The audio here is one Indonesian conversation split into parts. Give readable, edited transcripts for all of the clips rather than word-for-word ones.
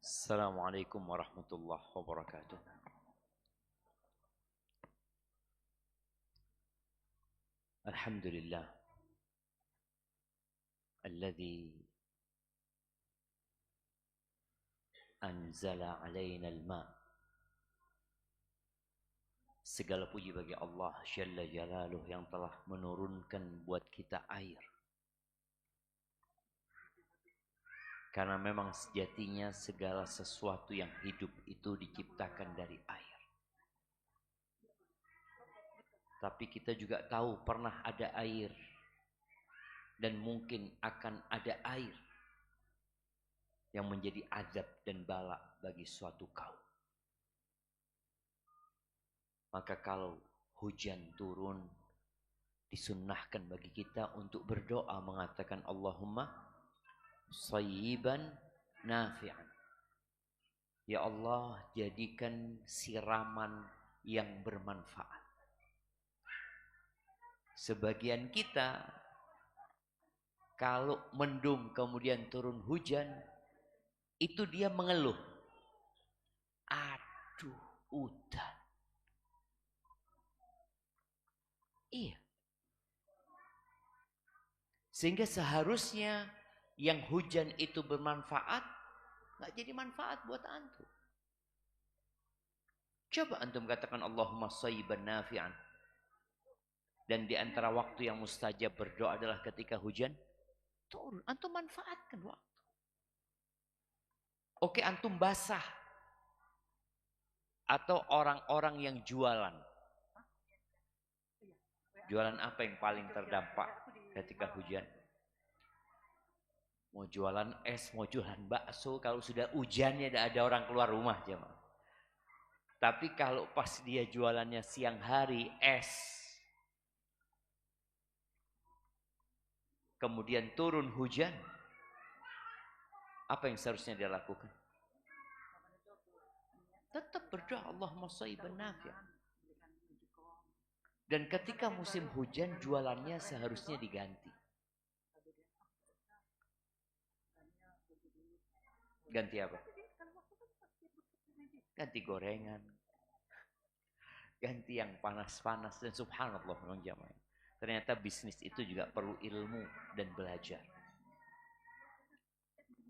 Assalamualaikum warahmatullahi wabarakatuh. Alhamdulillah alladzi anzala alaina al-ma. Segala puji bagi Allah Jalla Jalaluh yang telah menurunkan buat kita air. Karena memang sejatinya segala sesuatu yang hidup itu diciptakan dari air. Tapi kita juga tahu pernah ada air dan mungkin akan ada air yang menjadi azab dan bala bagi suatu kaum. Maka kalau hujan turun, disunnahkan bagi kita untuk berdoa mengatakan Allahumma sayyiban nafi'an. Ya Allah, jadikan siraman yang bermanfaat. Sebagian kita kalau mendung kemudian turun hujan, itu dia mengeluh. Aduh, udan. Iya. Sehingga seharusnya yang hujan itu bermanfaat, nggak jadi manfaat buat antum. Coba antum katakan Allahumma sayyiban nafi'an. Dan di antara waktu yang mustajab berdoa adalah ketika hujan turun. Antum manfaatkan waktu. Oke, antum basah. Atau orang-orang yang jualan. Jualan apa yang paling terdampak ketika hujan? Mau jualan es, mau jualan bakso, kalau sudah hujannya tidak ada orang keluar rumah jemaah. Tapi kalau pas dia jualannya siang hari es, kemudian turun hujan, apa yang seharusnya dia lakukan? Tetap berdoa Allahumma sayyiban nafi'an. Dan ketika musim hujan jualannya seharusnya diganti. Ganti apa? Ganti gorengan. Ganti yang panas-panas. Dan subhanallah memang jamaah. Ternyata bisnis itu juga perlu ilmu dan belajar.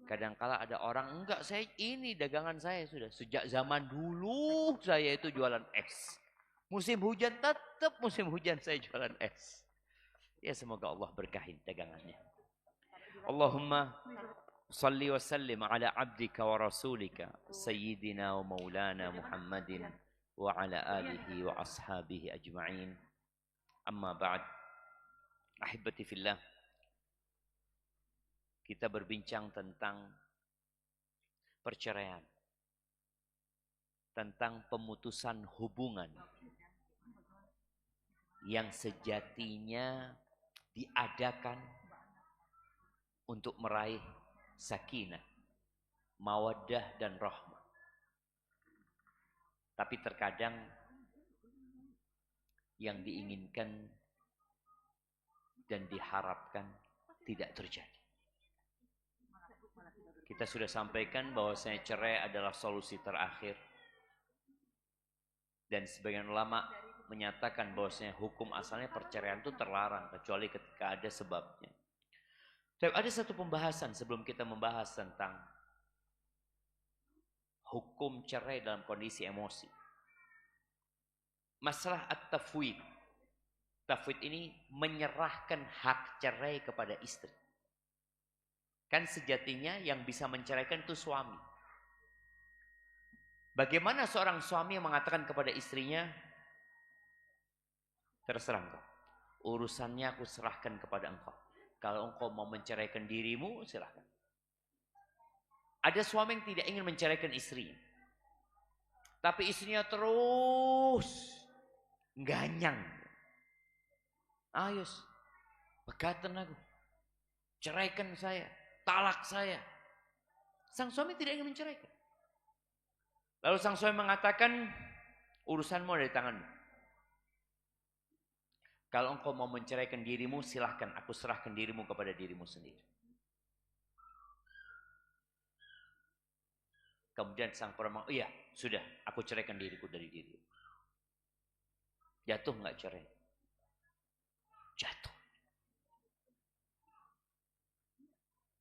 Kadang-kala ada orang, enggak saya ini dagangan saya sudah. Sejak zaman dulu saya itu jualan es. Musim hujan tetap musim hujan saya jualan es. Ya semoga Allah berkahin dagangannya. Allahumma salli wa sallim ala abdika wa rasulika sayyidina wa maulana Muhammadin wa ala alihi wa ashabihi ajma'in. Amma ba'd. Ahibati fillah. Kita berbincang tentang perceraian. Tentang pemutusan hubungan yang sejatinya diadakan untuk meraih sakinah, mawaddah dan rahmah. Tapi terkadang yang diinginkan dan diharapkan tidak terjadi. Kita sudah sampaikan bahwasanya cerai adalah solusi terakhir. Dan sebagian ulama menyatakan bahwasanya hukum asalnya perceraian itu terlarang kecuali ketika ada sebabnya. Tapi ada satu pembahasan sebelum kita membahas tentang hukum cerai dalam kondisi emosi. Masalah at-tafwid. Tafwid ini menyerahkan hak cerai kepada istri. Kan sejatinya yang bisa menceraikan itu suami. Bagaimana seorang suami yang mengatakan kepada istrinya, terserah engkau, urusannya aku serahkan kepada engkau. Kalau engkau mau menceraikan dirimu, silahkan. Ada suami yang tidak ingin menceraikan istrinya. Tapi istrinya terus ganyang. Ayo, pegatan aku. Ceraikan saya, talak saya. Sang suami tidak ingin menceraikan. Lalu sang suami mengatakan, urusanmu ada di tanganmu. Kalau engkau mau menceraikan dirimu, silahkan. Aku serahkan dirimu kepada dirimu sendiri. Kemudian sang perempuan, iya sudah, aku ceraikan diriku dari diri. Jatuh nggak cerai? Jatuh.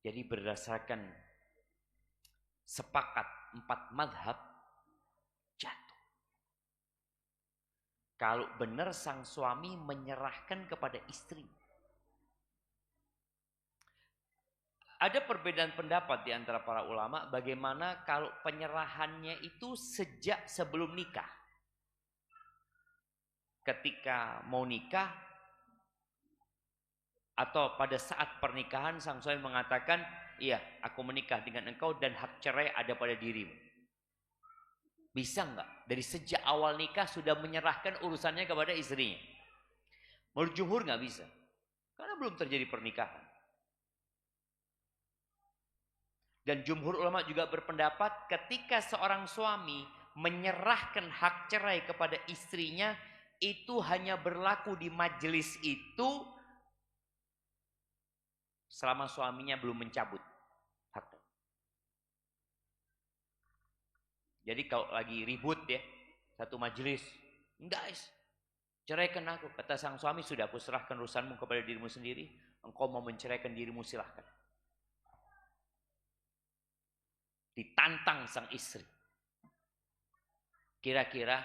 Jadi berdasarkan sepakat 4 madhab, jatuh. Kalau benar sang suami menyerahkan kepada istri. Ada perbedaan pendapat di antara para ulama bagaimana kalau penyerahannya itu sejak sebelum nikah. Ketika mau nikah atau pada saat pernikahan sang suami mengatakan, iya aku menikah dengan engkau dan hak cerai ada pada dirimu. Bisa enggak? Dari sejak awal nikah sudah menyerahkan urusannya kepada istrinya. Menurut jumhur enggak bisa. Karena belum terjadi pernikahan. Dan jumhur ulama juga berpendapat ketika seorang suami menyerahkan hak cerai kepada istrinya, itu hanya berlaku di majelis itu selama suaminya belum mencabut haknya. Jadi kalau lagi ribut ya, satu majelis, enggak ceraikan aku. Kata sang suami, sudah aku serahkan urusanmu kepada dirimu sendiri, engkau mau menceraikan dirimu silahkan. Ditantang sang istri. Kira-kira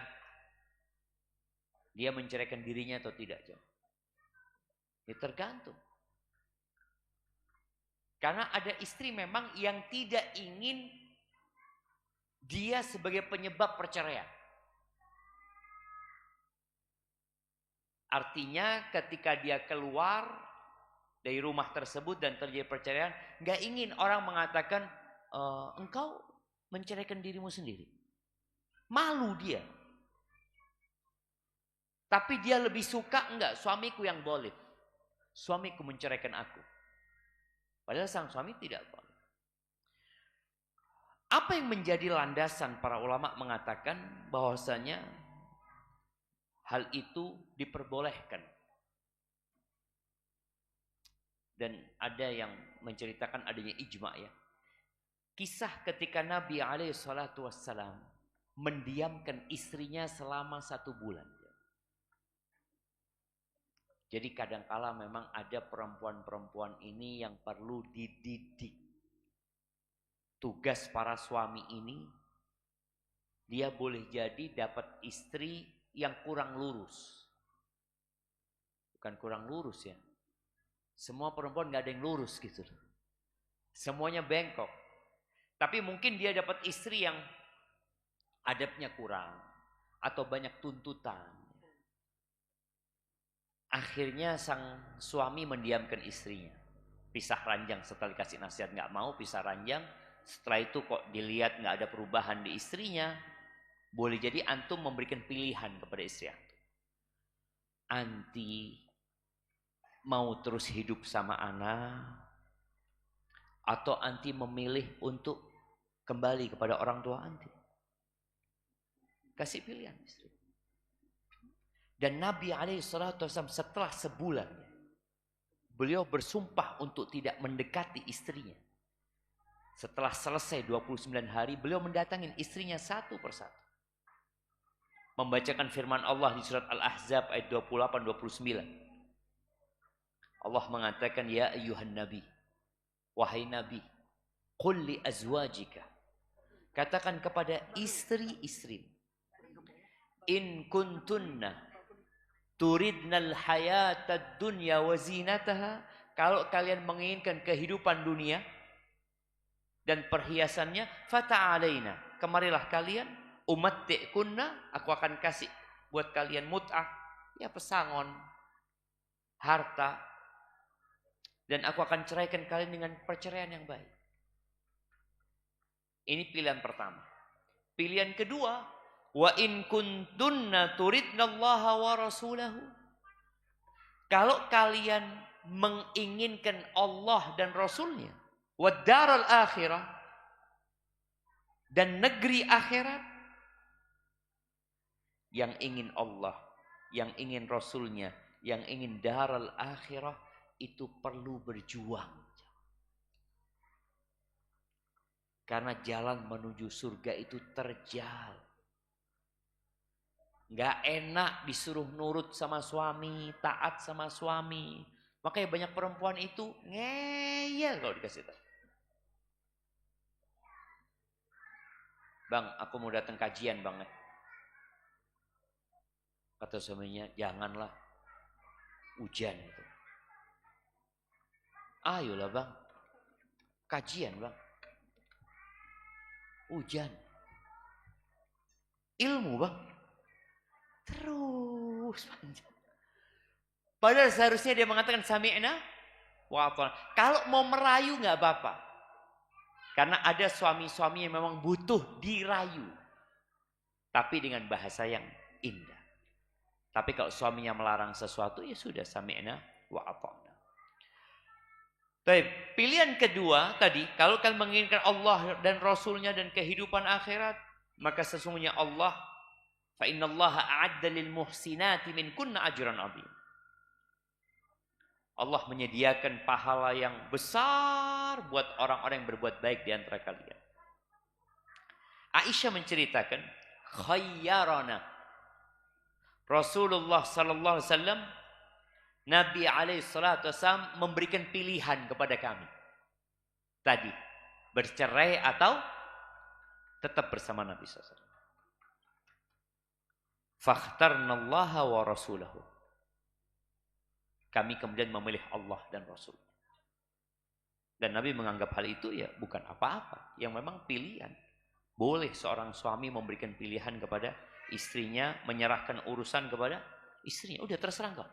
dia menceraikan dirinya atau tidak? Ya tergantung. Karena ada istri memang yang tidak ingin dia sebagai penyebab perceraian. Artinya ketika dia keluar dari rumah tersebut dan terjadi perceraian, nggak ingin orang mengatakan, engkau menceraikan dirimu sendiri. Malu dia. Tapi dia lebih suka enggak suamiku yang boleh. Suamiku menceraikan aku. Padahal sang suami tidak boleh. Apa yang menjadi landasan para ulama mengatakan bahwasanya hal itu diperbolehkan. Dan ada yang menceritakan adanya ijma ya. Kisah ketika Nabi SAW mendiamkan istrinya selama 1 bulan. Jadi kadangkala memang ada perempuan-perempuan ini yang perlu dididik. Tugas para suami ini, dia boleh jadi dapat istri yang kurang lurus. Bukan kurang lurus ya. Semua perempuan gak ada yang lurus gitu. Semuanya bengkok. Tapi mungkin dia dapat istri yang adabnya kurang. Atau banyak tuntutan. Akhirnya sang suami mendiamkan istrinya. Pisah ranjang setelah dikasih nasihat gak mau pisah ranjang. Setelah itu kok dilihat gak ada perubahan di istrinya. Boleh jadi antum memberikan pilihan kepada istri antum. Anti mau terus hidup sama anak. Atau anti memilih untuk kembali kepada orang tua anti. Kasih pilihan istri. Dan Nabi SAW setelah sebulan beliau bersumpah untuk tidak mendekati istrinya. Setelah selesai 29 hari beliau mendatangi istrinya satu persatu. Membacakan firman Allah di surat Al-Ahzab ayat 28-29. Allah mengatakan, ya ayyuhan nabi, wahai nabi, qul li azwajika, katakan kepada istri-istri, in kuntunna turidnal hayatad dunya wa zinataha, kalau kalian menginginkan kehidupan dunia dan perhiasannya, fata'alaina, kemarilah kalian, umatti'kunna, aku akan kasih buat kalian mut'ah, ya pesangon, harta, dan aku akan ceraikan kalian dengan perceraian yang baik. Ini pilihan pertama. Pilihan kedua, wa in kuntunna turidnallaha wa rasulahu, kalau kalian menginginkan Allah dan Rasulnya, wa daral akhirah, dan negeri akhirat, yang ingin Allah, yang ingin Rasulnya, yang ingin daral akhirah, itu perlu berjuang. Karena jalan menuju surga itu terjal. Nggak enak disuruh nurut sama suami, taat sama suami. Makanya banyak perempuan itu ngeyel kalau dikasih tahu. Bang, aku mau datang kajian bang. Kata suaminya, janganlah, hujan itu. Ayolah bang, kajian bang. Hujan. Ilmu bang. Terus panjang. Padahal seharusnya dia mengatakan sami'na wa ata'na. Kalau mau merayu nggak apa-apa. Karena ada suami-suami yang memang butuh dirayu. Tapi dengan bahasa yang indah. Tapi kalau suaminya melarang sesuatu, ya sudah sami'na wa ata'na. Baik, pilihan kedua tadi, kalau kalian menginginkan Allah dan Rasulnya dan kehidupan akhirat, maka sesungguhnya Allah, fa innallaha a'adda lil muhsinati minkunna ajran 'azim. Allah menyediakan pahala yang besar buat orang-orang yang berbuat baik di antara kalian. Aisyah menceritakan, khayyarana Rasulullah sallallahu alaihi wasallam, Nabi alaihi salatu wasallam memberikan pilihan kepada kami. Tadi, bercerai atau tetap bersama Nabi sallallahu alaihi wasallam. Fakhtarnallaha wa rasulahu. Kami kemudian memilih Allah dan Rasul. Dan Nabi menganggap hal itu ya bukan apa-apa. Yang memang pilihan. Boleh seorang suami memberikan pilihan kepada istrinya, menyerahkan urusan kepada istrinya. Udah terserah kau.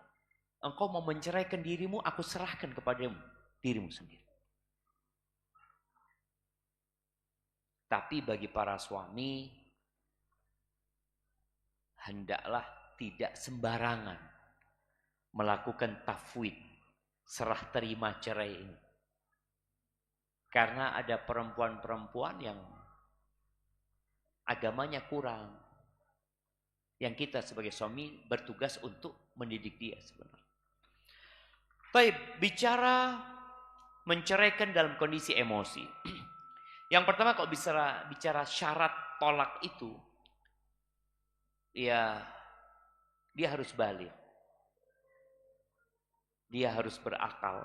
Engkau mau menceraikan dirimu, aku serahkan kepadamu dirimu sendiri. Tapi bagi para suami, hendaklah tidak sembarangan melakukan tafwid, serah terima cerai ini. Karena ada perempuan-perempuan yang agamanya kurang. Yang kita sebagai suami bertugas untuk mendidik dia sebenarnya. Baik, bicara menceraikan dalam kondisi emosi. Yang pertama kalau bicara syarat tolak itu, ya dia harus balik. Dia harus berakal.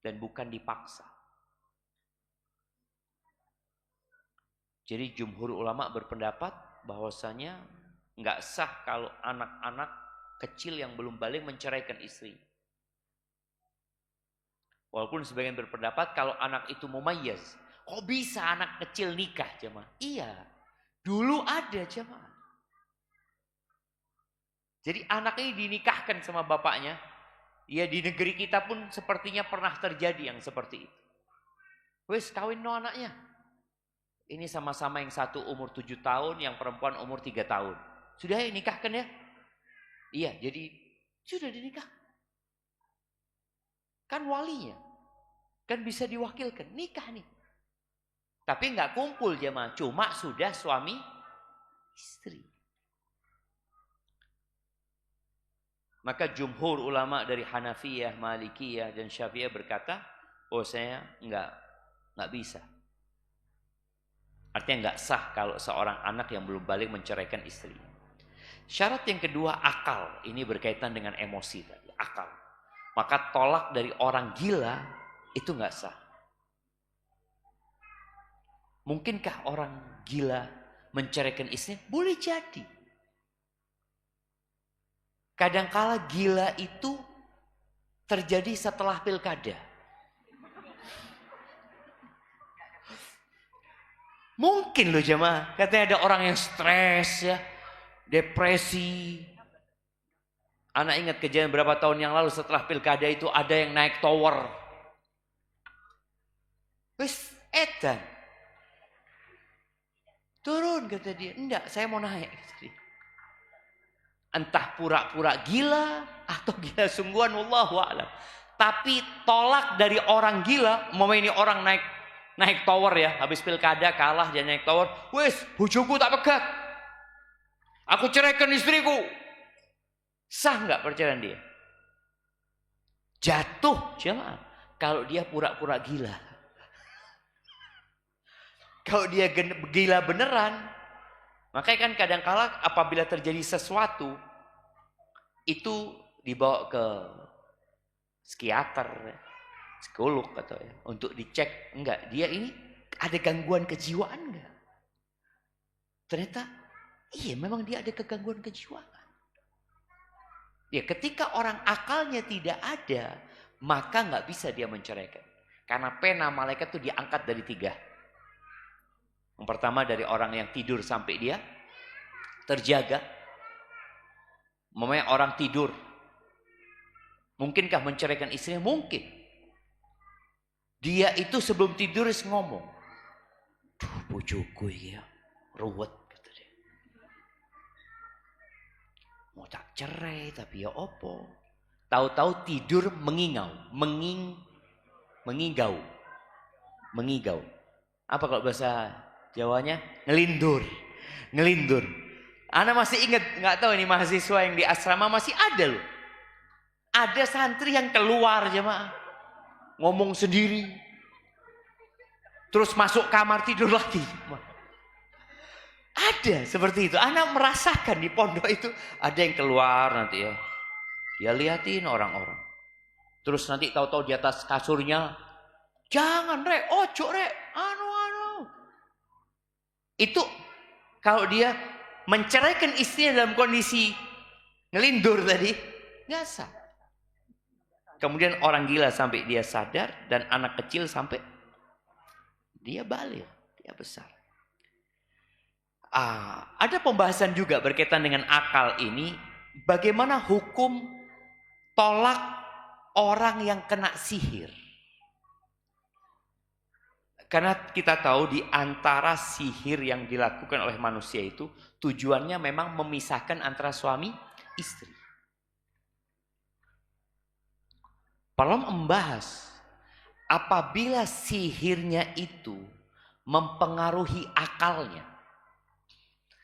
Dan bukan dipaksa. Jadi jumhur ulama berpendapat bahwasanya nggak sah kalau anak-anak kecil yang belum balik menceraikan istri. Walaupun sebagian berpendapat kalau anak itu mumayyiz, kok bisa anak kecil nikah jemaah? Iya, dulu ada jemaah. Jadi anak ini dinikahkan sama bapaknya. Ya di negeri kita pun sepertinya pernah terjadi yang seperti itu. Wes kawin no anaknya. Ini sama-sama yang satu umur 7 tahun, yang perempuan umur 3 tahun. Sudah ya nikahkan ya? Iya, jadi sudah dinikah. Kan walinya. Kan bisa diwakilkan, nikah nih. Tapi nggak kumpul jemaah, cuma sudah suami istri. Maka jumhur ulama dari Hanafiyah, Malikiyah dan Syafi'iyah berkata, oh saya nggak bisa. Artinya nggak sah kalau seorang anak yang belum balik menceraikan istrinya. Syarat yang kedua akal. Ini berkaitan dengan emosi tadi, akal. Maka tolak dari orang gila itu nggak sah. Mungkinkah orang gila menceraikan istrinya? Boleh jadi. Kadangkala gila itu terjadi setelah pilkada. Mungkin loh jemaah, katanya ada orang yang stres ya, depresi. Anak ingat kejadian berapa tahun yang lalu setelah pilkada itu ada yang naik tower. Wes edan. Turun kata dia, enggak saya mau naik. Entah pura-pura gila atau gila sungguhan, wallahu a'lam. Tapi tolak dari orang gila, mau ini orang naik tower ya, habis pilkada kalah dia naik tower. Wes, bojoku tak pegat. Aku ceraikan istriku. Sah nggak perceraian dia? Jatuh jemaah kalau dia pura-pura gila. Kalau dia gila beneran, makanya kan kadang-kala apabila terjadi sesuatu, itu dibawa ke psikiater, psikolog atau ya, untuk dicek. Enggak, dia ini ada gangguan kejiwaan enggak? Ternyata, iya memang dia ada kegangguan kejiwaan. Ya ketika orang akalnya tidak ada, maka nggak bisa dia menceraikan. Karena pena malaikat itu diangkat dari 3. Yang pertama dari orang yang tidur sampai dia terjaga. Memangnya orang tidur, mungkinkah menceraikan istrinya? Mungkin. Dia itu sebelum tidur ngomong, duh bojoku ya, ruwet. Mau tak cerai tapi ya opo. Tahu-tahu tidur mengingau. Mengigau. Apa kalau bahasa Jawanya? Ngelindur. Ana masih ingat, nggak tahu ini mahasiswa yang di asrama masih ada loh. Ada santri yang keluar jemaah. Ngomong sendiri. Terus masuk kamar tidur lagi. Ada seperti itu. Anak merasakan di pondok itu ada yang keluar nanti ya. Dia liatin orang-orang. Terus nanti tahu-tahu di atas kasurnya, jangan rek, ojo rek, anu. Itu kalau dia menceraikan istrinya dalam kondisi ngelindur tadi, nggak sah. Kemudian orang gila sampai dia sadar dan anak kecil sampai dia balik, dia besar. Ada pembahasan juga berkaitan dengan akal ini. Bagaimana hukum tolak orang yang kena sihir. Karena kita tahu di antara sihir yang dilakukan oleh manusia itu tujuannya memang memisahkan antara suami istri. Perlu membahas apabila sihirnya itu mempengaruhi akalnya.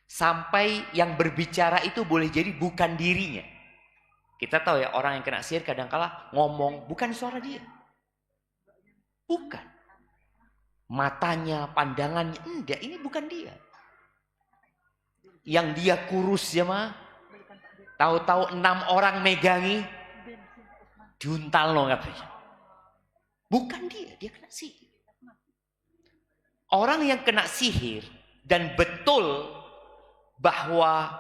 Sampai yang berbicara itu boleh jadi bukan dirinya. Kita tahu ya orang yang kena sihir kadang-kala ngomong bukan suara dia. Bukan. Matanya, pandangannya, enggak, ini bukan dia. Yang dia kurus ya mah. Tahu-tahu 6 orang megangi. Diuntal loh katanya. Bukan dia kena sihir. Orang yang kena sihir dan betul bahwa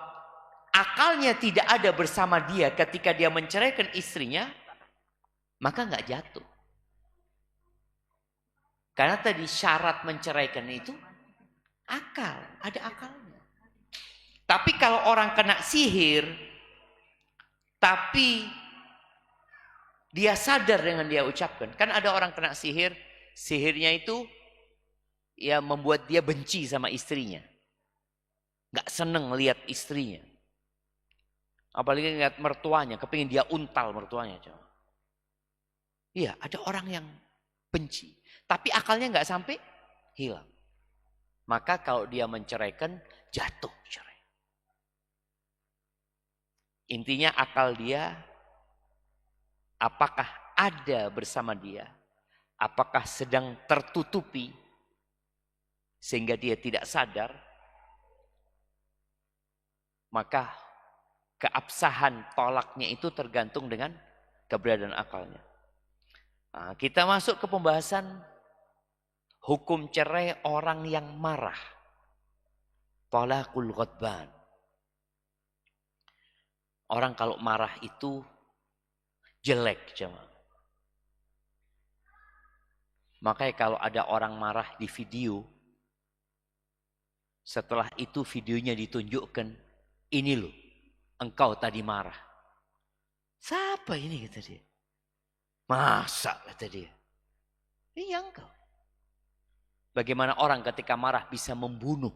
akalnya tidak ada bersama dia ketika dia menceraikan istrinya, maka nggak jatuh. Karena tadi syarat menceraikan itu akal, ada akalnya. Tapi kalau orang kena sihir, tapi dia sadar dengan dia ucapkan, kan ada orang kena sihir, sihirnya itu ya membuat dia benci sama istrinya. Gak seneng lihat istrinya. Apalagi lihat mertuanya, kepingin dia untal mertuanya. Iya, ada orang yang benci. Tapi akalnya gak sampai hilang. Maka kalau dia menceraikan, jatuh cerai. Intinya akal dia, apakah ada bersama dia? Apakah sedang tertutupi sehingga dia tidak sadar? Maka keabsahan tolaknya itu tergantung dengan keberadaan akalnya. Nah, kita masuk ke pembahasan hukum cerai orang yang marah. Talaqul ghadban. Orang kalau marah itu jelek jemaah. Makanya kalau ada orang marah di video, setelah itu videonya ditunjukkan, ini loh, engkau tadi marah. Siapa ini kata dia? Masa kata dia? Iya engkau. Bagaimana orang ketika marah bisa membunuh?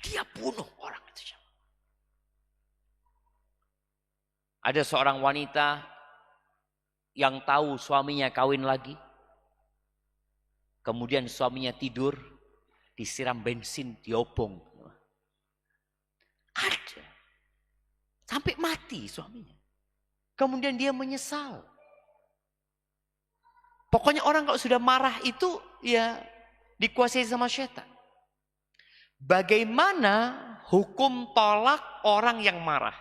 Dia bunuh orang itu. Ada seorang wanita yang tahu suaminya kawin lagi. Kemudian suaminya tidur, disiram bensin, diobong. Ada. Sampai mati suaminya. Kemudian dia menyesal. Pokoknya orang kalau sudah marah itu ya dikuasai sama syaitan. Bagaimana hukum tolak orang yang marah?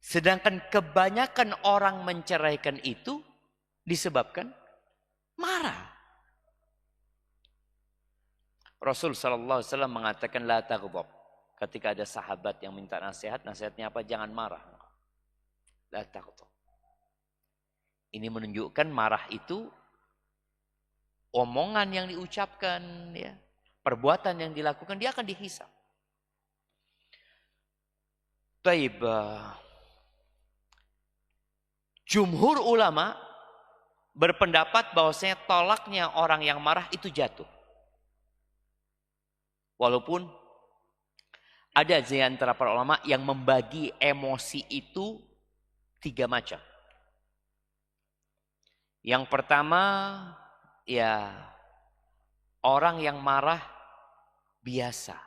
Sedangkan kebanyakan orang menceraikan itu disebabkan marah. Rasul sallallahu alaihi wasallam mengatakan la taghdab. Ketika ada sahabat yang minta nasihat, nasihatnya apa? Jangan marah. La taghdab. Ini menunjukkan marah itu omongan yang diucapkan, ya, perbuatan yang dilakukan, dia akan dihisab. Taib. Jumhur ulama berpendapat bahwasanya tolaknya orang yang marah itu jatuh. Walaupun ada di antara para ulama yang membagi emosi itu 3 macam. Yang pertama, ya, orang yang marah biasa.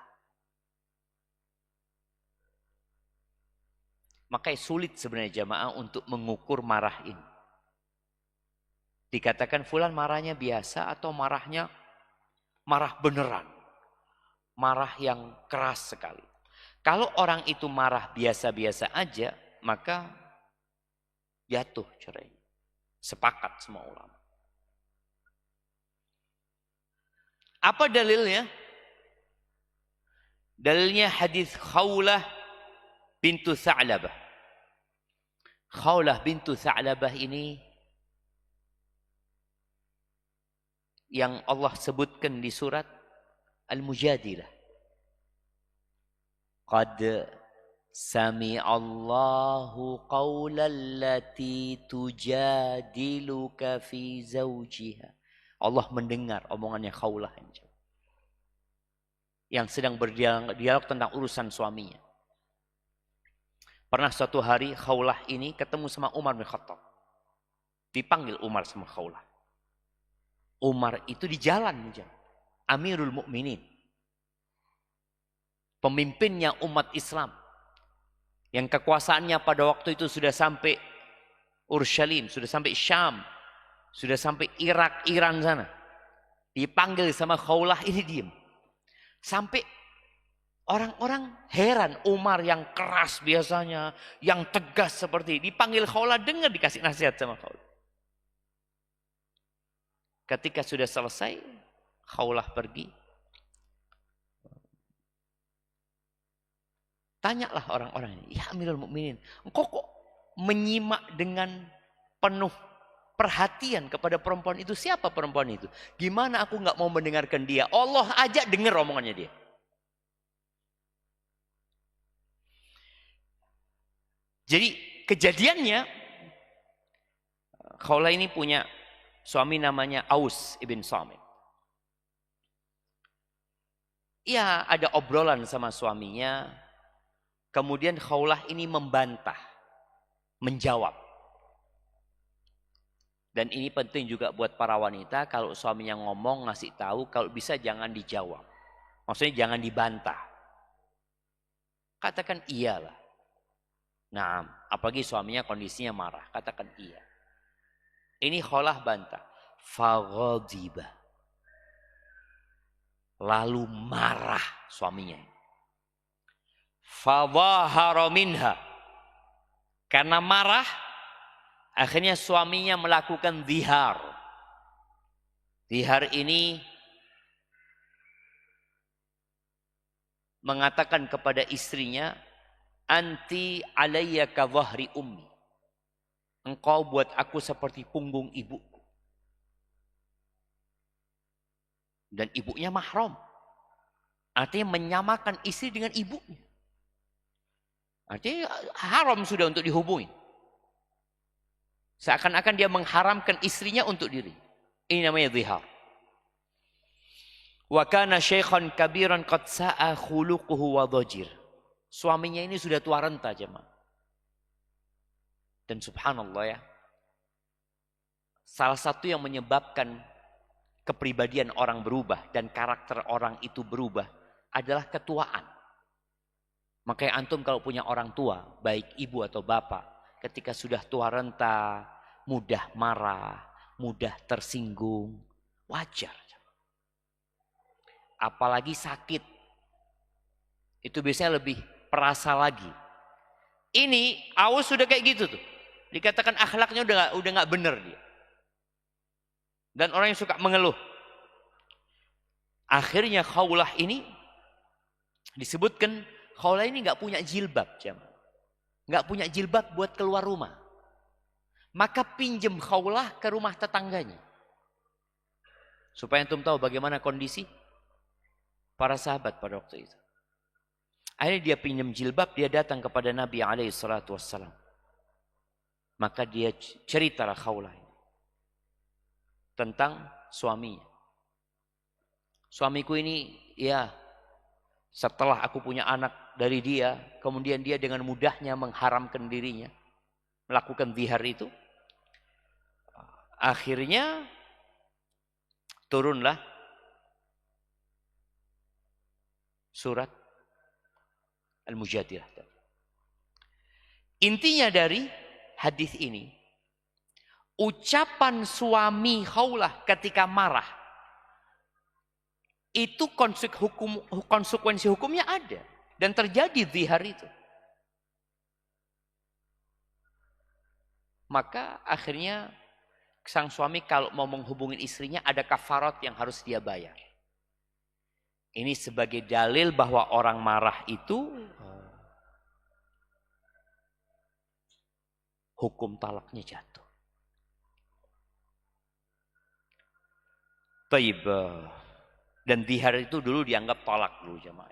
Makanya sulit sebenarnya jamaah untuk mengukur marah ini. Dikatakan fulan marahnya biasa atau marahnya marah beneran. Marah yang keras sekali. Kalau orang itu marah biasa-biasa aja, maka jatuh cerai. Sepakat semua ulama. Apa dalilnya? Dalilnya hadis Khawlah bintu Tha'labah. Khawlah bintu Tha'labah ini yang Allah sebutkan di surat Al-Mujadilah. Qad sami'allahu qawlan lati tujadiluka fi zawjiha. Allah mendengar omongannya Khawlah yang sedang berdialog tentang urusan suaminya. Pernah suatu hari Khawlah ini ketemu sama Umar bin Khattab. Dipanggil Umar sama Khawlah. Umar itu di jalan. Amirul Mukminin, pemimpinnya umat Islam, yang kekuasaannya pada waktu itu sudah sampai Urshalim, sudah sampai Syam, sudah sampai Irak, Iran sana. Dipanggil sama Khawlah, ini diem. Sampai orang-orang heran, Umar yang keras biasanya, yang tegas seperti ini, dipanggil Khawlah, dengar dikasih nasihat sama Khawlah. Ketika sudah selesai, Khawlah pergi. Tanyalah orang-orang ini, ya Amirul Mukminin, engkau kok menyimak dengan penuh perhatian kepada perempuan itu? Siapa perempuan itu? Gimana aku nggak mau mendengarkan dia? Allah aja dengar omongannya dia. Jadi kejadiannya, Khawlah ini punya suami namanya Aus ibn Samit. Ya, ada obrolan sama suaminya. Kemudian Khawlah ini membantah, menjawab. Dan ini penting juga buat para wanita, kalau suaminya ngomong, ngasih tahu, kalau bisa jangan dijawab. Maksudnya jangan dibantah. Katakan iyalah. Nah, apalagi suaminya kondisinya marah, katakan iya. Ini Khawlah bantah. Faghadiba. Lalu marah suaminya. Fadhahara minha. Karena marah, akhirnya suaminya melakukan zihar. Zihar ini mengatakan kepada istrinya, anti alayya ka dhahri ummi. Engkau buat aku seperti punggung ibuku. Dan ibunya mahram. Artinya menyamakan istri dengan ibunya. Artinya haram sudah untuk dihubungi. Seakan-akan dia mengharamkan istrinya untuk diri. Ini namanya zihar. Wa kana syaikhan kabiran qad sa'a khuluquhu wa dhajir. Suaminya ini sudah tua renta jemaah. Dan subhanallah ya, salah satu yang menyebabkan kepribadian orang berubah dan karakter orang itu berubah adalah ketuaan. Makanya antum kalau punya orang tua, baik ibu atau bapak, ketika sudah tua renta, mudah marah, mudah tersinggung, wajar. apalagi sakit. Itu biasanya lebih perasa lagi. Ini Aus sudah kayak gitu tuh. Dikatakan akhlaknya udah nggak bener dia. Dan orang yang suka mengeluh. Akhirnya Khawlah ini disebutkan Khawlah ini nggak punya jilbab, nggak punya jilbab buat keluar rumah. Maka pinjem Khawlah ke rumah tetangganya. Supaya antum tahu bagaimana kondisi para sahabat pada waktu itu. Akhirnya dia pinjam jilbab, dia datang kepada Nabi SAW. Maka dia ceritalah Khawlah tentang suaminya. Suamiku ini, ya, setelah aku punya anak dari dia, kemudian dia dengan mudahnya mengharamkan dirinya, melakukan zihar itu. Akhirnya turunlah surat Al-Mujadilah. Intinya dari hadis ini, ucapan suami Khawlah ketika marah, itu konsekuensi hukumnya ada. Dan terjadi zihar itu. Maka akhirnya sang suami kalau mau menghubungi istrinya ada kafarat yang harus dia bayar. Ini sebagai dalil bahwa orang marah itu hukum talaknya jatuh. Taib. Dan zihar itu dulu dianggap tolak dulu jemaah.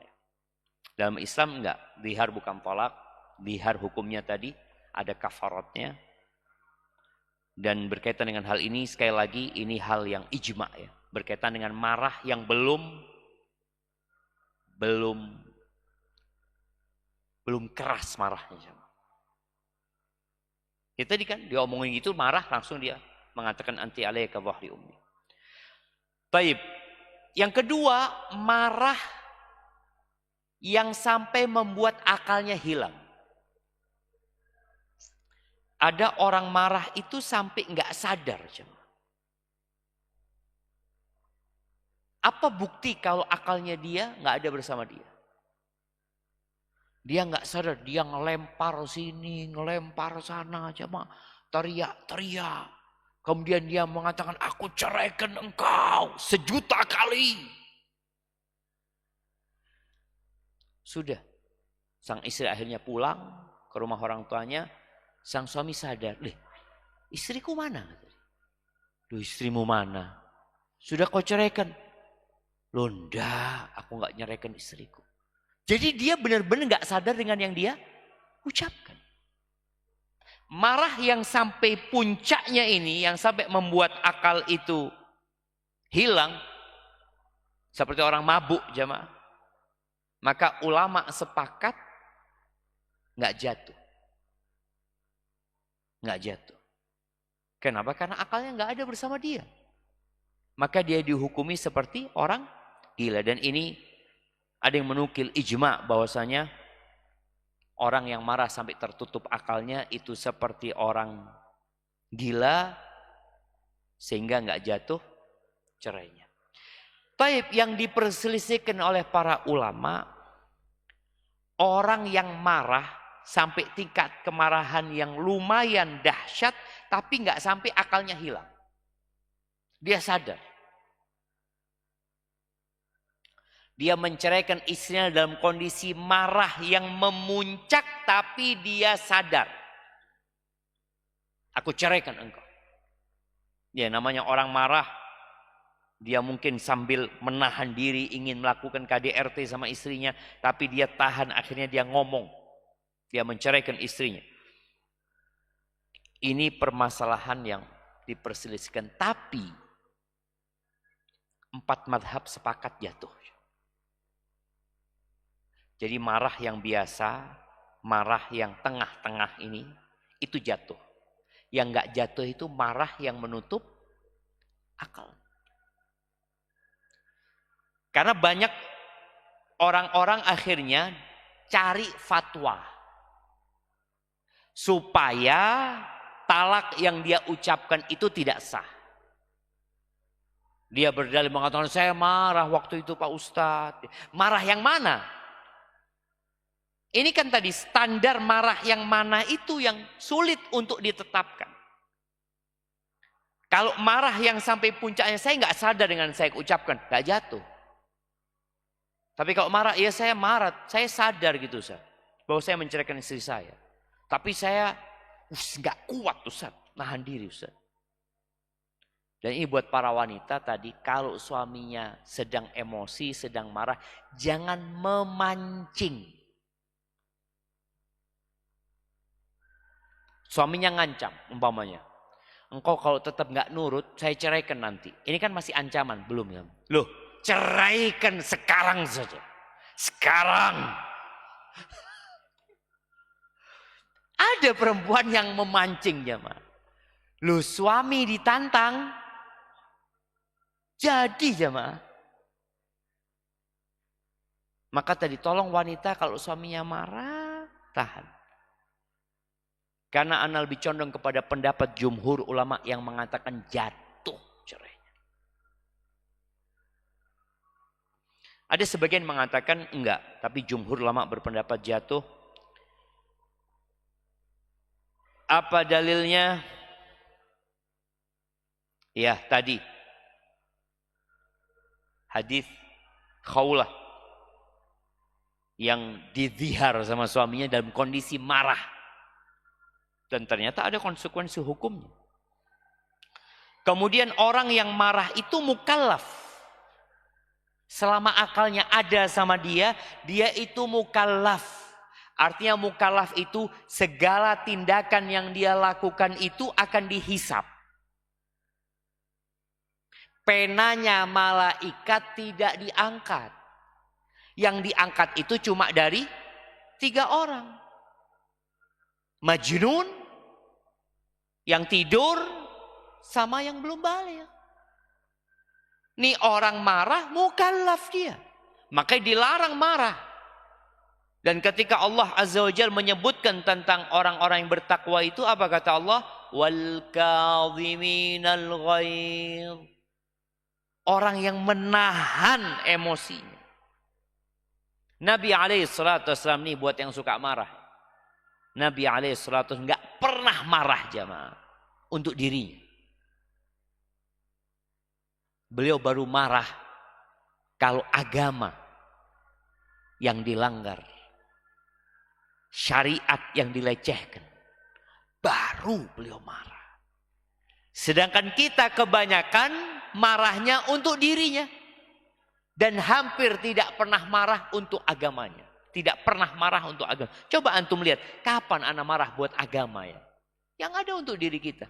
Dalam Islam enggak, zihar bukan tolak. Zihar hukumnya tadi ada kafaratnya. Dan berkaitan dengan hal ini sekali lagi ini hal yang ijma ya. Berkaitan dengan marah yang belum keras marahnya jemaah. Ya tadi kan dia omongin gitu marah langsung dia mengatakan anti alaika wahri ummi. Taib. Yang kedua, marah yang sampai membuat akalnya hilang. Ada orang marah itu sampai nggak sadar. Apa bukti kalau akalnya dia nggak ada bersama dia? Dia nggak sadar, dia ngelempar sini, ngelempar sana, teriak-teriak. Kemudian dia mengatakan, aku ceraikan engkau 1.000.000 kali. Sudah. Sang istri akhirnya pulang ke rumah orang tuanya. Sang suami sadar, istriku mana? Duh, istrimu mana? Sudah kau ceraikan? Loh enggak, aku nggak nyeraikan istriku. Jadi dia benar-benar nggak sadar dengan yang dia ucapkan. Marah yang sampai puncaknya ini, yang sampai membuat akal itu hilang, seperti orang mabuk jemaah. Maka ulama sepakat nggak jatuh. Nggak jatuh. Kenapa? Karena akalnya nggak ada bersama dia. Maka dia dihukumi seperti orang gila. Dan ini ada yang menukil ijma bahwasanya orang yang marah sampai tertutup akalnya itu seperti orang gila sehingga nggak jatuh cerainya. Taib yang diperselisihkan oleh para ulama, orang yang marah sampai tingkat kemarahan yang lumayan dahsyat tapi nggak sampai akalnya hilang. Dia sadar. Dia menceraikan istrinya dalam kondisi marah yang memuncak tapi dia sadar. Aku ceraikan engkau. Ya namanya orang marah. Dia mungkin sambil menahan diri ingin melakukan KDRT sama istrinya. Tapi dia tahan akhirnya dia ngomong. Dia menceraikan istrinya. Ini permasalahan yang diperselisihkan. Tapi 4 madhab sepakat jatuh. Jadi marah yang biasa, marah yang tengah-tengah ini, itu jatuh. Yang nggak jatuh itu marah yang menutup akal. Karena banyak orang-orang akhirnya cari fatwa. Supaya talak yang dia ucapkan itu tidak sah. Dia berdalih mengatakan, saya marah waktu itu Pak Ustadz. Marah yang mana? Ini kan tadi standar marah yang mana itu yang sulit untuk ditetapkan. Kalau marah yang sampai puncaknya saya nggak sadar dengan saya ucapkan, nggak jatuh. Tapi kalau marah, ya saya marah, saya sadar gitu Ustaz, bahwa saya menceraikan istri saya. Tapi saya nggak kuat Ustaz, nahan diri Ustaz. Dan ini buat para wanita tadi, kalau suaminya sedang emosi, sedang marah, jangan memancing. Suaminya ngancam, umpamanya. Engkau kalau tetap nggak nurut, saya ceraikan nanti. Ini kan masih ancaman, belum ya? Loh, ceraikan sekarang saja. Sekarang. Ada perempuan yang memancing jemaah. Loh, suami ditantang. Jadi jemaah. Maka tadi tolong wanita kalau suaminya marah, tahan. Karena ana lebih condong kepada pendapat jumhur ulama yang mengatakan jatuh cerainya. Ada sebagian mengatakan enggak, tapi jumhur ulama berpendapat jatuh. Apa dalilnya? Ya, tadi hadis Khawlah yang dizihar sama suaminya dalam kondisi marah. Dan ternyata ada konsekuensi hukumnya. Kemudian orang yang marah itu mukallaf. Selama akalnya ada sama dia, dia itu mukallaf. Artinya mukallaf itu segala tindakan yang dia lakukan itu akan dihisap. Penanya malaikat tidak diangkat. Yang diangkat itu cuma dari 3 orang. Majnun, yang tidur, sama yang belum balik. Nih orang marah, mukallaf dia. Makanya dilarang marah. Dan ketika Allah Azza wa Jalla menyebutkan tentang orang-orang yang bertakwa itu, apa kata Allah? Wal kadhiminal ghaidh. Orang yang menahan emosinya. Nabi SAW ini buat yang suka marah. Nabi SAW nggak pernah marah jamaah untuk dirinya. Beliau baru marah kalau agama yang dilanggar, syariat yang dilecehkan, baru beliau marah. Sedangkan kita kebanyakan marahnya untuk dirinya dan hampir tidak pernah marah untuk agamanya. Tidak pernah marah untuk agama. Coba antum lihat, kapan ana marah buat agama ya? Yang ada untuk diri kita.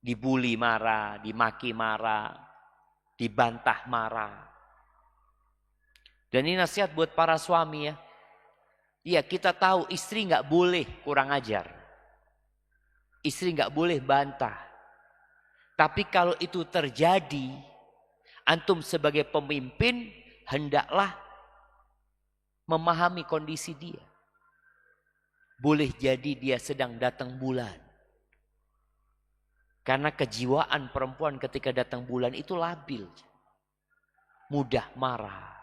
Dibully marah, dimaki marah, dibantah marah. Dan ini nasihat buat para suami ya. Iya, kita tahu istri nggak boleh kurang ajar. Istri nggak boleh bantah. Tapi kalau itu terjadi, antum sebagai pemimpin hendaklah memahami kondisi dia. Boleh jadi dia sedang datang bulan. Karena kejiwaan perempuan ketika datang bulan itu labil. Mudah marah.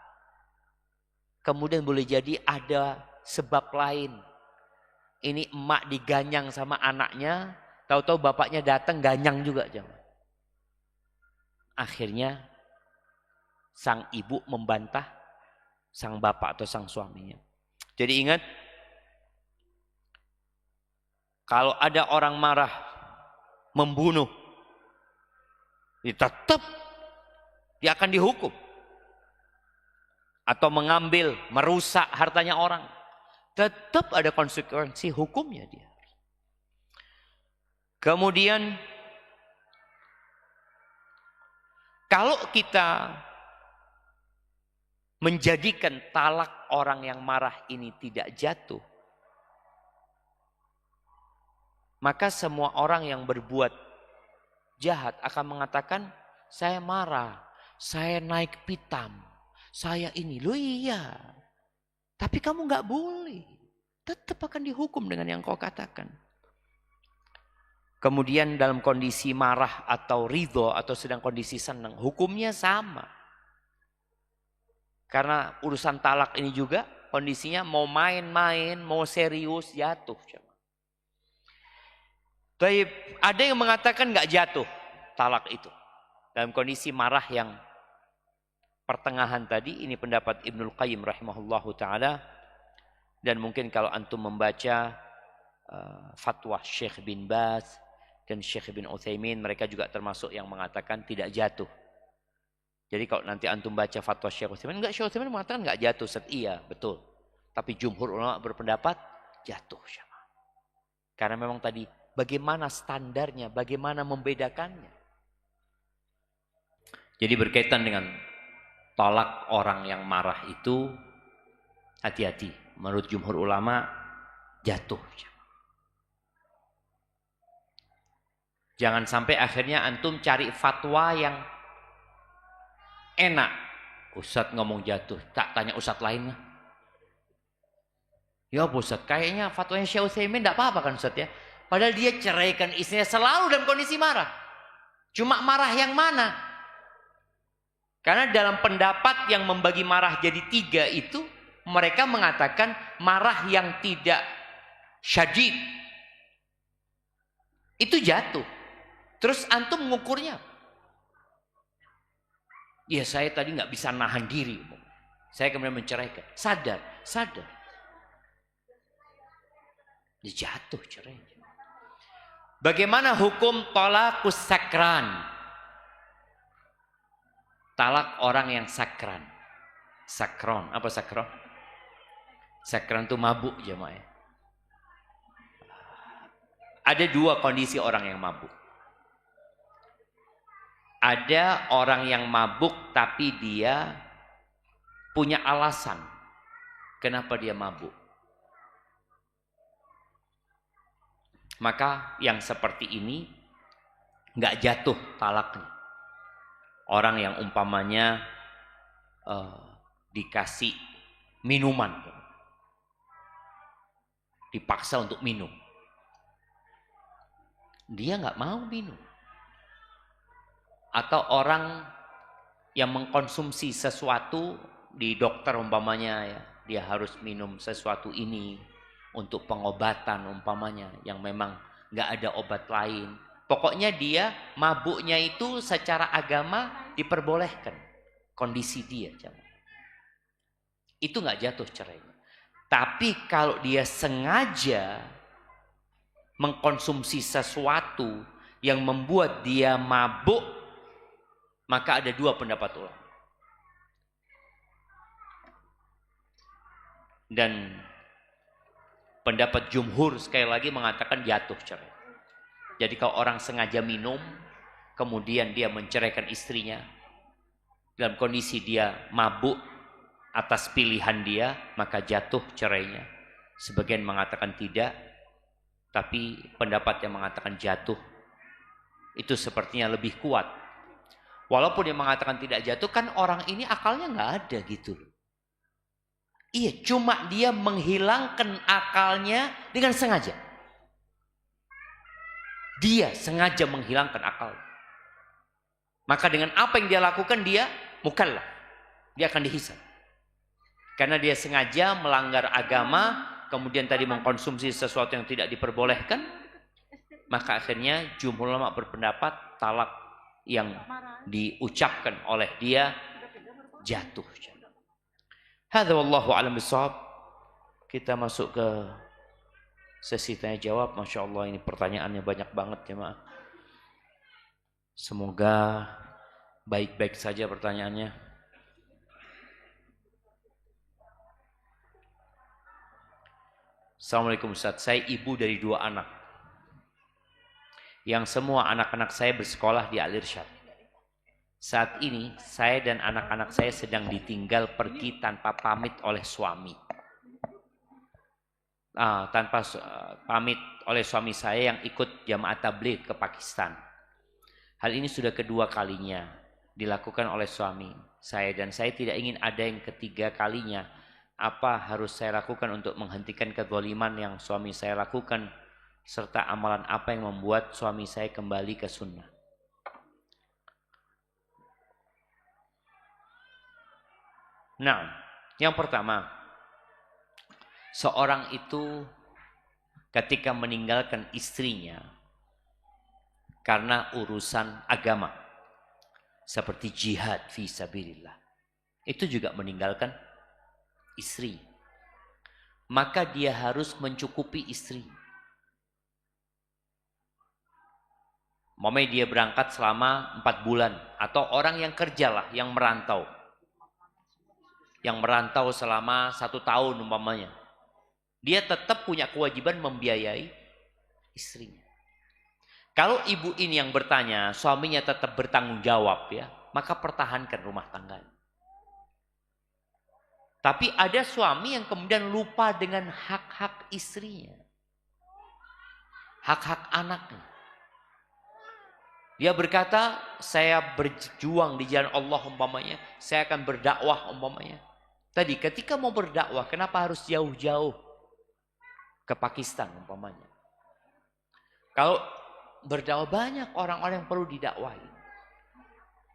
Kemudian boleh jadi ada sebab lain. Ini emak diganyang sama anaknya, tahu-tahu bapaknya datang ganyang juga. Akhirnya sang ibu membantah sang bapak atau sang suaminya. Jadi ingat, kalau ada orang marah, membunuh, tetap dia akan dihukum. Atau mengambil, merusak hartanya orang. Tetap ada konsekuensi hukumnya dia. Kemudian, kalau kita menjadikan talak orang yang marah ini tidak jatuh, maka semua orang yang berbuat jahat akan mengatakan, saya marah, saya naik pitam, saya ini. Loh iya, tapi kamu gak boleh, tetap akan dihukum dengan yang kau katakan. kemudian dalam kondisi marah atau ridho atau sedang kondisi senang, hukumnya sama. Karena urusan talak ini juga kondisinya mau main-main, mau serius, jatuh. Tapi ada yang mengatakan nggak jatuh talak itu. Dalam kondisi marah yang pertengahan tadi, ini pendapat Ibnul Qayyim rahimahullahu ta'ala. Dan mungkin kalau antum membaca fatwa Syekh bin Baz dan Syekh bin Utsaimin, mereka juga termasuk yang mengatakan tidak jatuh. Jadi kalau nanti antum baca fatwa Syekh Utsaimin, Syekh Utsaimin mengatakan enggak jatuh. Iya, betul. Tapi jumhur ulama berpendapat jatuh. Karena memang tadi bagaimana standarnya, bagaimana membedakannya. Jadi berkaitan dengan talak orang yang marah itu, hati-hati. Menurut jumhur ulama jatuh. Jangan sampai akhirnya antum cari fatwa yang enak. Ustadz ngomong jatuh, tak tanya ustadz lain lah. Ya Ustadz, kayaknya fatwanya Syekh Utsaimin tidak apa-apa kan Ustadz ya. Padahal dia ceraikan istrinya selalu dalam kondisi marah. Cuma marah yang mana? Karena dalam pendapat yang membagi marah jadi 3 itu, mereka mengatakan marah yang tidak syadid itu jatuh. Terus antum mengukurnya. Ya saya tadi nggak bisa nahan diri. Saya kemudian menceraikan. Sadar. Dia jatuh cerai. Bagaimana hukum talakus sakran? Talak orang yang sakran. Sakron, apa sakron? Sakran itu mabuk jemaah. Ada 2 kondisi orang yang mabuk. Ada orang yang mabuk tapi dia punya alasan kenapa dia mabuk. Maka yang seperti ini nggak jatuh talaknya. Orang yang umpamanya dikasih minuman, dipaksa untuk minum, dia nggak mau minum. Atau orang yang mengkonsumsi sesuatu di dokter umpamanya ya, dia harus minum sesuatu ini untuk pengobatan umpamanya yang memang nggak ada obat lain. Pokoknya dia mabuknya itu secara agama diperbolehkan kondisi dia. Itu nggak jatuh cerainya. Tapi kalau dia sengaja mengkonsumsi sesuatu yang membuat dia mabuk, maka ada 2 pendapat ulama. Dan pendapat jumhur sekali lagi mengatakan jatuh cerai. Jadi kalau orang sengaja minum, kemudian dia menceraikan istrinya, dalam kondisi dia mabuk atas pilihan dia, maka jatuh cerainya. Sebagian mengatakan tidak, tapi pendapat yang mengatakan jatuh itu sepertinya lebih kuat. Walaupun dia mengatakan tidak jatuh, kan orang ini akalnya nggak ada gitu. Iya, cuma dia menghilangkan akalnya dengan sengaja. Dia sengaja menghilangkan akal. Maka dengan apa yang dia lakukan, dia mukallaf. Dia akan dihisab. Karena dia sengaja melanggar agama, kemudian tadi mengkonsumsi sesuatu yang tidak diperbolehkan, maka akhirnya jumhur ulama berpendapat talak yang diucapkan oleh dia jatuh. Hadza wallahu a'lam bishawab. Kita masuk ke sesi tanya jawab. Masya Allah, ini pertanyaannya banyak banget jemaah. Semoga baik-baik saja pertanyaannya. Assalamualaikum Ustaz, saya ibu dari 2 anak. Yang semua anak-anak saya bersekolah di Al-Irsyad. Saat ini saya dan anak-anak saya sedang ditinggal pergi tanpa pamit oleh suami. Tanpa pamit oleh suami saya yang ikut jamaah tabligh ke Pakistan. Hal ini sudah kedua kalinya dilakukan oleh suami saya dan saya tidak ingin ada yang ketiga kalinya. Apa harus saya lakukan untuk menghentikan kezaliman yang suami saya lakukan serta amalan apa yang membuat suami saya kembali ke sunnah? Nah, yang pertama, seorang itu ketika meninggalkan istrinya karena urusan agama, seperti jihad fi sabilillah, itu juga meninggalkan istri. Maka dia harus mencukupi istri. Mamanya dia berangkat selama 4 bulan. Atau orang yang kerjalah, yang merantau. Yang merantau selama 1 tahun umpamanya. Dia tetap punya kewajiban membiayai istrinya. Kalau ibu ini yang bertanya, suaminya tetap bertanggung jawab ya, maka pertahankan rumah tangganya. Tapi ada suami yang kemudian lupa dengan hak-hak istrinya. Hak-hak anaknya. Dia berkata, saya berjuang di jalan Allah umpamanya, saya akan berdakwah umpamanya. Tadi ketika mau berdakwah, kenapa harus jauh-jauh ke Pakistan umpamanya? Kalau berdakwah banyak orang-orang yang perlu didakwahi.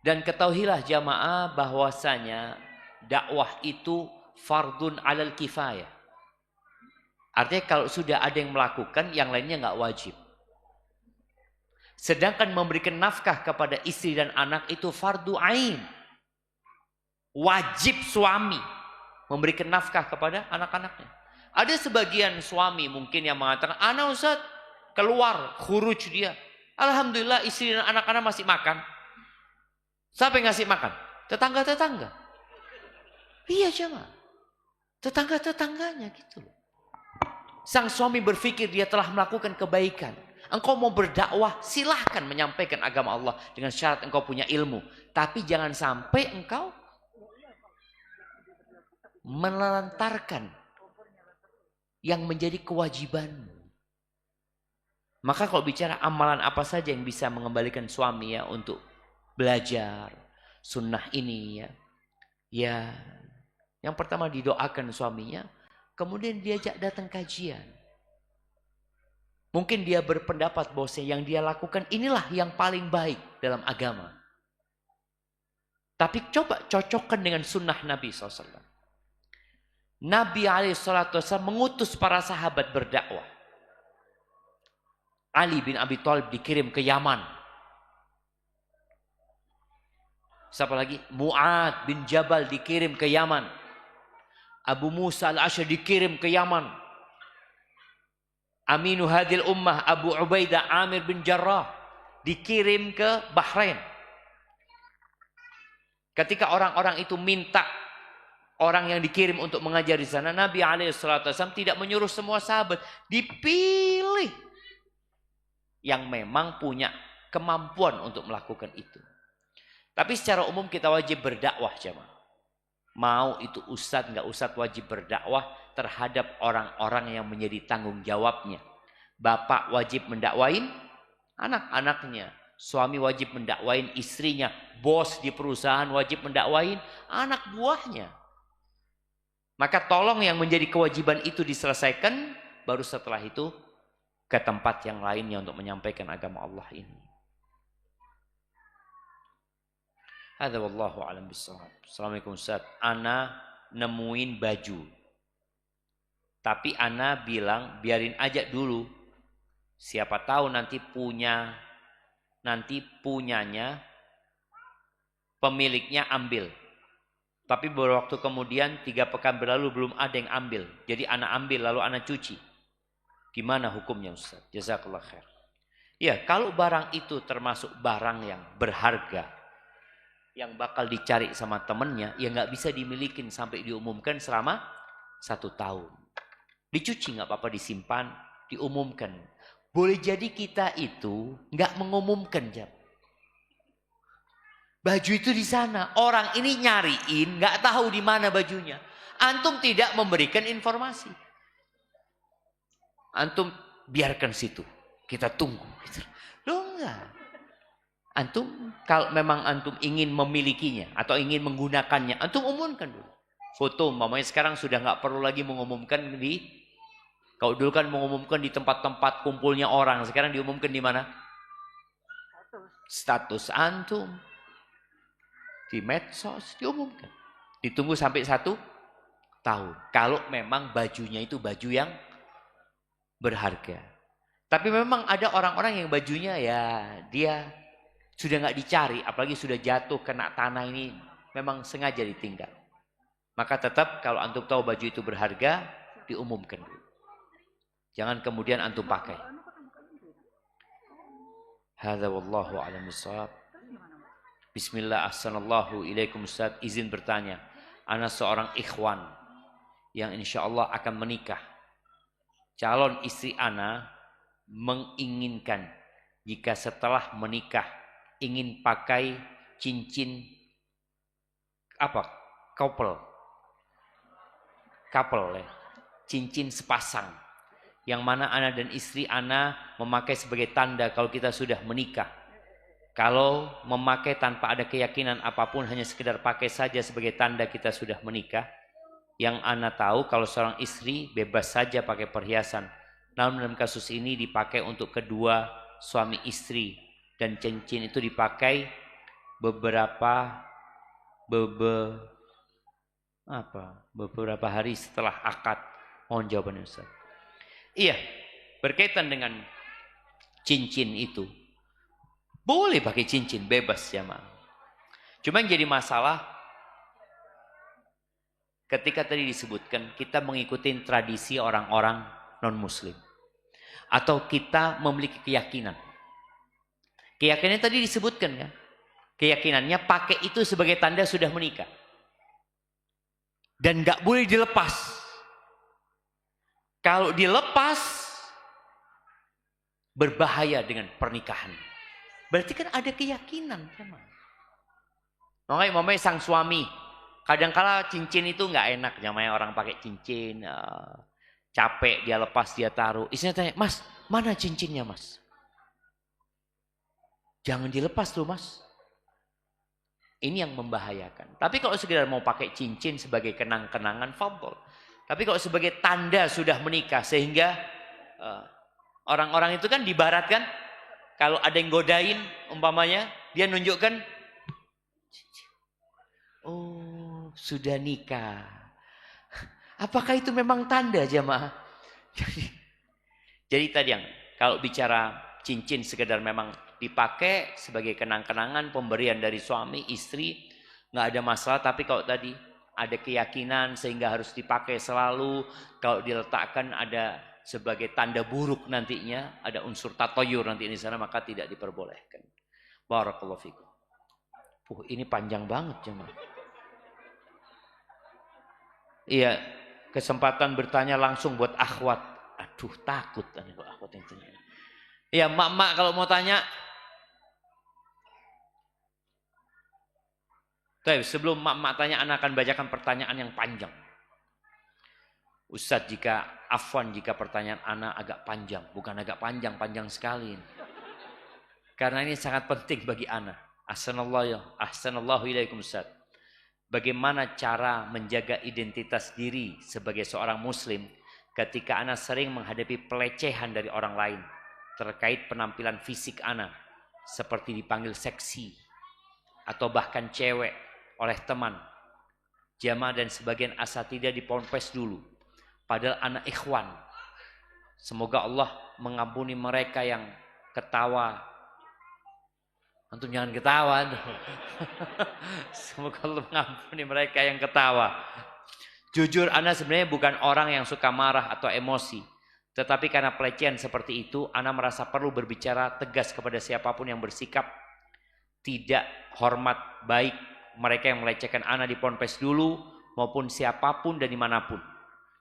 Dan ketahuilah jamaah bahwasanya dakwah itu fardun alal kifayah. Artinya kalau sudah ada yang melakukan, yang lainnya nggak wajib. Sedangkan memberikan nafkah kepada istri dan anak itu fardu ain. Wajib suami memberikan nafkah kepada anak-anaknya. Ada sebagian suami mungkin yang mengatakan, "Ana Ustaz, keluar, khuruj dia. Alhamdulillah istri dan anak-anak masih makan." Siapa yang ngasih makan? Tetangga-tetangga. Iya jemaah. Tetangga-tetangganya gitu loh. Sang suami berpikir dia telah melakukan kebaikan. Engkau mau berdakwah, silahkan menyampaikan agama Allah dengan syarat engkau punya ilmu. Tapi jangan sampai engkau menelantarkan yang menjadi kewajibanmu. Maka kalau bicara amalan apa saja yang bisa mengembalikan suami ya untuk belajar sunnah ini ya. Ya, yang pertama didoakan suaminya, kemudian diajak datang kajian. Mungkin dia berpendapat bahwa yang dia lakukan inilah yang paling baik dalam agama. Tapi coba cocokkan dengan sunnah Nabi SAW. Nabi SAW mengutus para sahabat berdakwah. Ali bin Abi Thalib dikirim ke Yaman. Siapa lagi? Mu'ad bin Jabal dikirim ke Yaman. Abu Musa al-Asy'ari dikirim ke Yaman. Aminu hadil ummah Abu Ubaidah Amir bin Jarrah dikirim ke Bahrain. Ketika orang-orang itu minta orang yang dikirim untuk mengajar di sana, Nabi SAW tidak menyuruh semua sahabat, dipilih yang memang punya kemampuan untuk melakukan itu. Tapi secara umum kita wajib berdakwah jemaah. Mau itu ustadz nggak ustadz wajib berdakwah terhadap orang-orang yang menjadi tanggung jawabnya. Bapak wajib mendakwain anak-anaknya. Suami wajib mendakwain istrinya. Bos di perusahaan wajib mendakwain anak buahnya. Maka tolong yang menjadi kewajiban itu diselesaikan. Baru setelah itu ke tempat yang lainnya untuk menyampaikan agama Allah ini. Hadza wallahu a'lam bissawab. Assalamualaikum Ustaz. Ana nemuin baju. Tapi ana bilang biarin aja dulu. Siapa tahu nanti punyanya pemiliknya ambil. Tapi beberapa waktu kemudian 3 pekan berlalu belum ada yang ambil. Jadi ana ambil lalu ana cuci. Gimana hukumnya Ustaz? Jazakallah khair. Ya, kalau barang itu termasuk barang yang berharga, yang bakal dicari sama temennya, ya nggak bisa dimilikin sampai diumumkan selama 1 tahun. Dicuci nggak apa-apa, disimpan, diumumkan. Boleh jadi kita itu nggak mengumumkan jam. Baju itu di sana, orang ini nyariin, nggak tahu di mana bajunya. Antum tidak memberikan informasi. Antum biarkan situ, kita tunggu. Loh enggak. Antum kalau memang antum ingin memilikinya atau ingin menggunakannya, antum umumkan dulu. Foto, mamanya sekarang sudah nggak perlu lagi mengumumkan di Kalau dulu kan mengumumkan di tempat-tempat kumpulnya orang, sekarang diumumkan di mana? Status antum. Di medsos diumumkan. Ditunggu sampai 1 tahun. Kalau memang bajunya itu baju yang berharga. Tapi memang ada orang-orang yang bajunya ya dia sudah nggak dicari, apalagi sudah jatuh kena tanah ini memang sengaja ditinggal. Maka tetap kalau antum tahu baju itu berharga, diumumkan dulu. Jangan kemudian antum pakai. Hadza wallahu a'lam bishawab. Bismillah, ahsanallahu ilaikum Ustaz. Izin bertanya, ana seorang ikhwan yang insya Allah akan menikah. Calon istri ana menginginkan jika setelah menikah ingin pakai cincin apa? Couple ya. Cincin sepasang. Yang mana ana dan istri ana memakai sebagai tanda kalau kita sudah menikah. Kalau memakai tanpa ada keyakinan apapun, hanya sekedar pakai saja sebagai tanda kita sudah menikah. Yang ana tahu kalau seorang istri bebas saja pakai perhiasan. Namun dalam kasus ini dipakai untuk kedua suami istri. Dan cincin itu dipakai beberapa hari setelah akad. Mohon jawabannya Ustaz. Iya, berkaitan dengan cincin itu. Boleh pakai cincin, bebas jamaah. Cuma yang jadi masalah ketika tadi disebutkan kita mengikuti tradisi orang-orang non-muslim. Atau kita memiliki keyakinan. Keyakinannya tadi disebutkan kan. Keyakinannya pakai itu sebagai tanda sudah menikah. Dan gak boleh dilepas. Kalau dilepas, berbahaya dengan pernikahan. Berarti kan ada keyakinan. Makanya sang suami, kadangkala cincin itu nggak enak. Namanya orang pakai cincin, capek dia lepas, dia taruh. Istrinya tanya, Mas, mana cincinnya Mas? Jangan dilepas tuh Mas. Ini yang membahayakan. Tapi kalau sekedar mau pakai cincin sebagai kenang-kenangan, fadhol. Tapi kalau sebagai tanda sudah menikah, sehingga orang-orang itu kan dibaratkan, kalau ada yang godain, umpamanya, dia nunjukkan, oh sudah nikah. Apakah itu memang tanda jamaah? Jadi tadi yang, kalau bicara cincin sekedar memang dipakai sebagai kenang-kenangan pemberian dari suami, istri, nggak ada masalah. Tapi kalau tadi ada keyakinan sehingga harus dipakai selalu, kalau diletakkan ada sebagai tanda buruk nantinya, ada unsur tatoyur nanti di sana, maka tidak diperbolehkan. Barakallahu fikum. Ini panjang banget jemaah. Iya, kesempatan bertanya langsung buat akhwat. Aduh, takut kan kalau akhwat yang tanya. Iya, mak-mak kalau mau tanya. Tapi sebelum mak-mak tanya, anak akan bacakan pertanyaan yang panjang. Ustadz, jika pertanyaan anak agak panjang, bukan agak panjang, panjang sekali. Karena ini sangat penting bagi anak. Ahsanallahu ilaikum Ustadz. Bagaimana cara menjaga identitas diri sebagai seorang muslim ketika anak sering menghadapi pelecehan dari orang lain terkait penampilan fisik anak, seperti dipanggil seksi atau bahkan cewek oleh teman, jamaah dan sebagian asatidah di ponpes dulu. Padahal anak ikhwan. Semoga Allah mengampuni mereka yang ketawa. Antum jangan ketawa. Semoga Allah mengampuni mereka yang ketawa. Jujur, ana sebenarnya bukan orang yang suka marah atau emosi. Tetapi karena pelecehan seperti itu, ana merasa perlu berbicara tegas kepada siapapun yang bersikap tidak hormat, baik mereka yang melecehkan ana di ponpes dulu maupun siapapun dan dimanapun.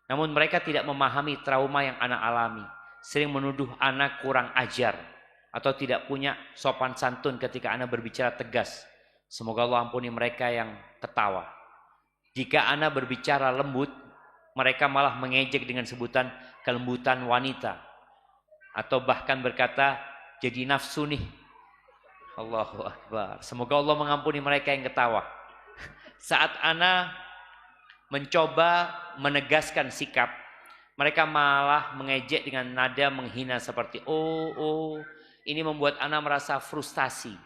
Namun mereka tidak memahami trauma yang anak alami. Sering menuduh anak kurang ajar atau tidak punya sopan santun ketika anak berbicara tegas. Semoga Allah ampuni mereka yang ketawa. Jika anak berbicara lembut, mereka malah mengejek dengan sebutan kelembutan wanita. Atau bahkan berkata, jadi nafsu nih. Allahu Akbar. Semoga Allah mengampuni mereka yang ketawa. Saat anak mencoba menegaskan sikap, Mereka malah mengejek dengan nada menghina seperti oh. Ini membuat ana merasa frustasi.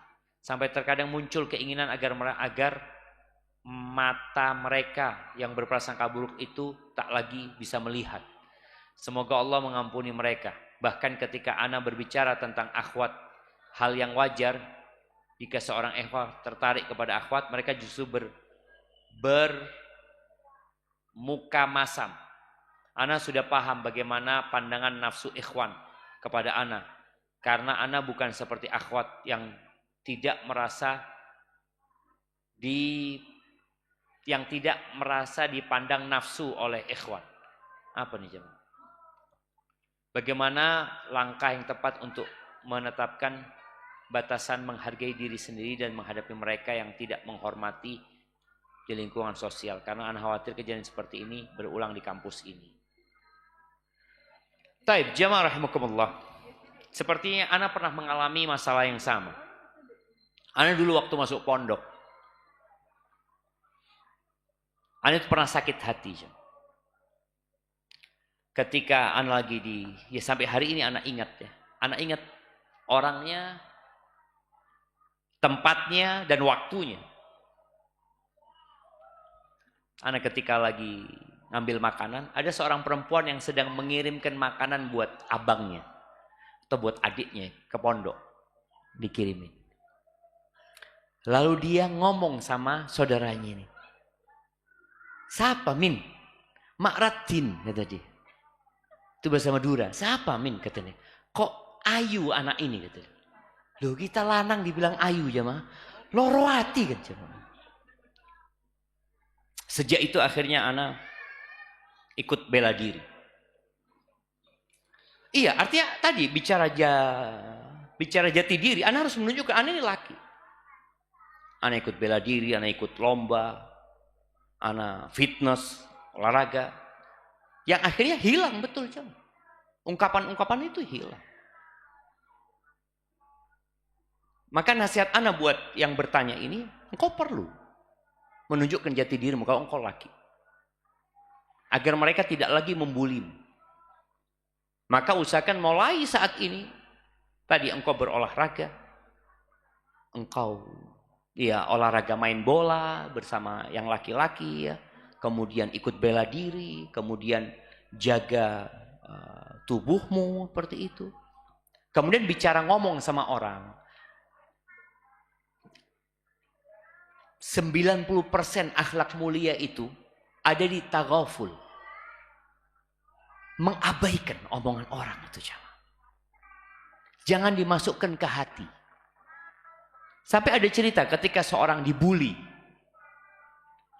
Sampai terkadang muncul keinginan agar mata mereka yang berprasangka buruk itu tak lagi bisa melihat. Semoga Allah mengampuni mereka. Bahkan ketika ana berbicara tentang akhwat, hal yang wajar jika seorang ikhwah tertarik kepada akhwat, mereka justru bermuka masam. Ana sudah paham bagaimana pandangan nafsu ikhwan kepada ana. Karena ana bukan seperti akhwat yang tidak merasa dipandang nafsu oleh ikhwan. Apa nih jemaah? Bagaimana langkah yang tepat untuk menetapkan batasan menghargai diri sendiri dan menghadapi mereka yang tidak menghormati di lingkungan sosial. Karena ana khawatir kejadian seperti ini berulang di kampus ini. Taib, jemaah rahimakumullah. Sepertinya ana pernah mengalami masalah yang sama. Ana dulu waktu masuk pondok, ana itu pernah sakit hati. Ketika ana lagi sampai hari ini ana ingat ya. Ana ingat orangnya, tempatnya, dan waktunya. Ana ketika lagi ngambil makanan, ada seorang perempuan yang sedang mengirimkan makanan buat abangnya atau buat adiknya ke pondok, dikirimin. Lalu dia ngomong sama saudaranya ini. Siapa Min? Mak Ratin, kata dia. Itu bahasa Madura. Siapa Min, katanya. Kok ayu anak ini, katanya. Loh, kita lanang dibilang ayu jemaah. Loro hati kan jemaah. Sejak itu akhirnya ana ikut bela diri. Iya, artinya tadi bicara jati diri, ana harus menunjukkan ana ini laki. Ana ikut bela diri, ana ikut lomba, ana fitness, olahraga. Yang akhirnya hilang betul jemaah. Ungkapan-ungkapan itu hilang. Maka nasihat ana buat yang bertanya ini, engkau perlu menunjukkan jati dirimu kalau engkau laki. Agar mereka tidak lagi membulimu. Maka usahakan mulai saat ini, tadi engkau berolahraga, engkau olahraga main bola bersama yang laki-laki ya, kemudian ikut bela diri, kemudian jaga tubuhmu seperti itu. Kemudian bicara ngomong sama orang. 90% akhlak mulia itu ada di taghaful. Mengabaikan omongan orang itu jangan dimasukkan ke hati. Sampai ada cerita ketika seorang dibuli.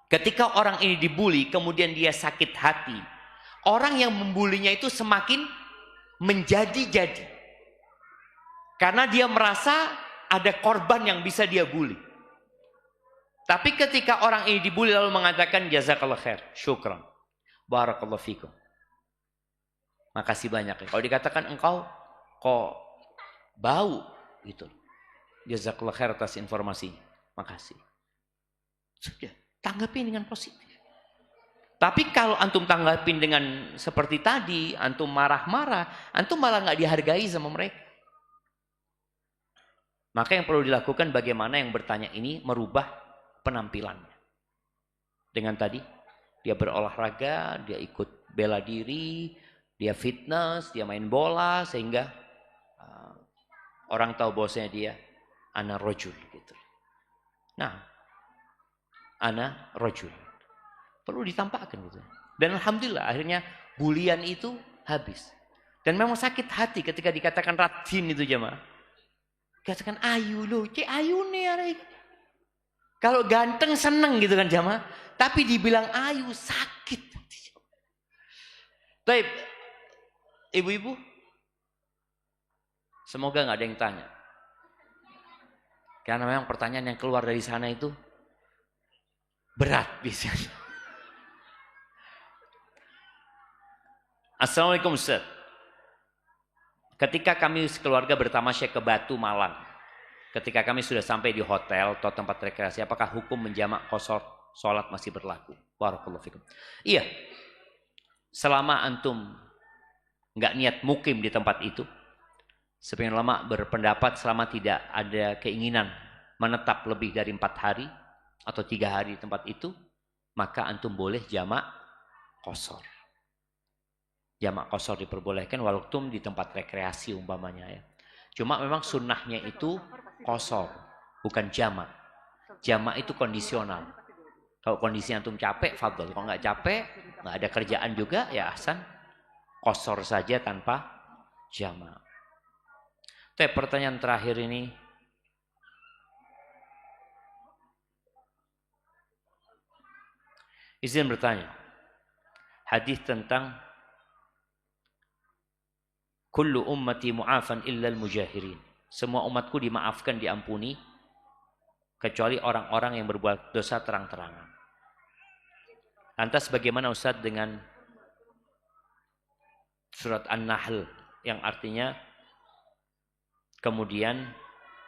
Ketika orang ini dibuli kemudian dia sakit hati. Orang yang membulinya itu semakin menjadi-jadi. Karena dia merasa ada korban yang bisa dia bully. Tapi ketika orang ini dibuli lalu mengatakan jazakallah khair, syukran, barakallahu fikum. Makasih banyak ya. Kalau dikatakan engkau kok bau gitu. Jazakallah khair atas informasinya. Makasih. Sudah, tanggapin dengan positif. Tapi kalau antum tanggapin dengan seperti tadi, antum marah-marah, antum malah nggak dihargai sama mereka. Maka yang perlu dilakukan bagaimana yang bertanya ini merubah penampilannya. Dengan tadi, dia berolahraga, dia ikut bela diri, dia fitness, dia main bola, sehingga orang tahu bahwasanya dia ana rojul gitu. Nah, ana rojul perlu ditampakkan gitu. Dan alhamdulillah akhirnya bulian itu habis. Dan memang sakit hati ketika dikatakan ratin itu jemaah. Katakan ayu loh, ayu nih hari. Kalau ganteng seneng gitu kan jemaah, tapi dibilang ayu sakit. Baik, ibu-ibu, semoga nggak ada yang tanya. Karena memang pertanyaan yang keluar dari sana itu berat biasanya. Assalamualaikum Ustaz. Ketika kami sekeluarga bertamasya ke Batu Malang, ketika kami sudah sampai di hotel atau tempat rekreasi, apakah hukum menjamak qashar sholat masih berlaku? Barakallahu fikum. Iya. selama antum nggak niat mukim di tempat itu, sebagian ulama berpendapat selama tidak ada keinginan menetap lebih dari 4 hari atau 3 hari di tempat itu, maka antum boleh jamak qashar. Jamak qashar diperbolehkan walaupun di tempat rekreasi umpamanya ya. Cuma memang sunnahnya itu qashar, bukan jamak. Jamak itu kondisional. Kalau kondisi antum capek, fadhol. Kalau nggak capek, nggak ada kerjaan juga, ya ahsan. Qashar saja tanpa jamak. Tapi pertanyaan terakhir ini. Izin bertanya. Hadis tentang kullu ummati mu'afan illal mujahirin. Semua umatku dimaafkan, diampuni kecuali orang-orang yang berbuat dosa terang-terangan. Lantas bagaimana Ustaz dengan surat An-Nahl yang artinya kemudian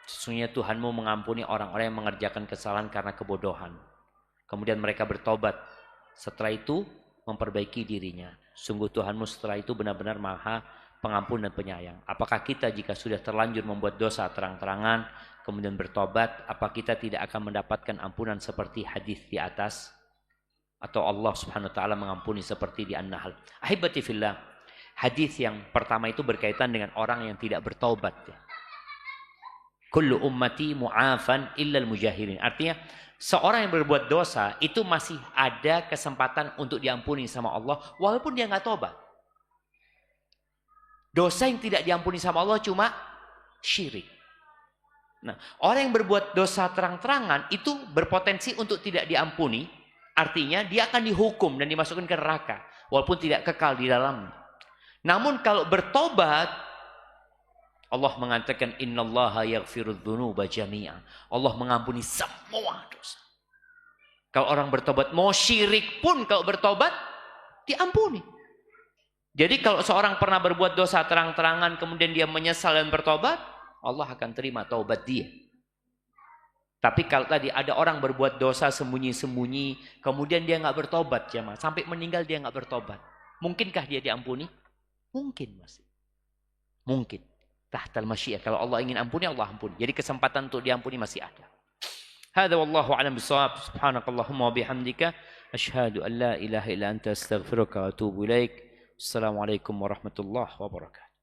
sesungguhnya Tuhanmu mengampuni orang-orang yang mengerjakan kesalahan karena kebodohan. Kemudian mereka bertobat. Setelah itu memperbaiki dirinya. Sungguh Tuhanmu setelah itu benar-benar maha pengampun dan penyayang. Apakah kita jika sudah terlanjur membuat dosa terang-terangan kemudian bertobat, apa kita tidak akan mendapatkan ampunan seperti hadis di atas? Atau Allah Subhanahu wa taala mengampuni seperti di An-Nahl? Ahibati fillah, hadis yang pertama itu berkaitan dengan orang yang tidak bertobat. Kullu ummati mu'afan illal mujahirin. Artinya seorang yang berbuat dosa itu masih ada kesempatan untuk diampuni sama Allah walaupun dia nggak tobat. Dosa yang tidak diampuni sama Allah cuma syirik. Nah, orang yang berbuat dosa terang-terangan itu berpotensi untuk tidak diampuni. Artinya dia akan dihukum dan dimasukkan ke neraka walaupun tidak kekal di dalamnya. Namun kalau bertobat, Allah mengatakan innallaha yaghfirudz dzunuba jami'a. Allah mengampuni semua dosa. Kalau orang bertobat, mau syirik pun kalau bertobat diampuni. Jadi kalau seorang pernah berbuat dosa terang-terangan kemudian dia menyesal dan bertobat, Allah akan terima taubat dia. Tapi kalau tadi ada orang berbuat dosa sembunyi-sembunyi, kemudian dia nggak bertobat, jemaah, sampai meninggal dia nggak bertobat, mungkinkah dia diampuni? Mungkin masih. Mungkin. Tahtal masyiah. Kalau Allah ingin ampuni, Allah ampuni. Jadi kesempatan untuk diampuni masih ada. Hadza wallahu a'lam bissawab. Subhanakallahumma wa bihamdika asyhadu an la ilaha illa anta astaghfiruka wa atubu ilaik. Assalamualaikum warahmatullahi wabarakatuh.